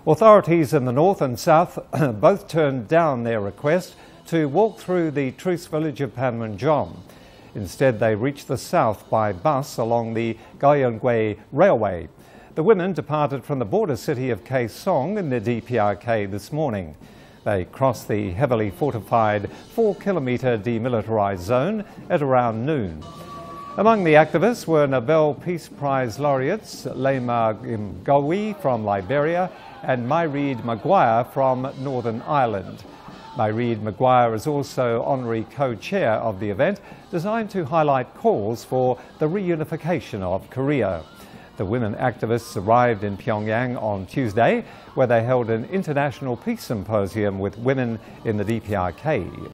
Authorities in the north and south both turned down their request to walk through the Truce village of Panmunjom. Instead, they reached the south by bus along the Gyeongui Railway. The women departed from the border city of Kaesong in the DPRK this morning. They crossed the heavily fortified 4-kilometre demilitarised zone at around noon. Among the activists were Nobel Peace Prize laureates Lema Mgowi from Liberia and Mairead Maguire from Northern Ireland. Mairead Maguire is also honorary co-chair of the event, designed to highlight calls for the reunification of Korea. The women activists arrived in Pyongyang on Tuesday, where they held an international peace symposium with women in the DPRK.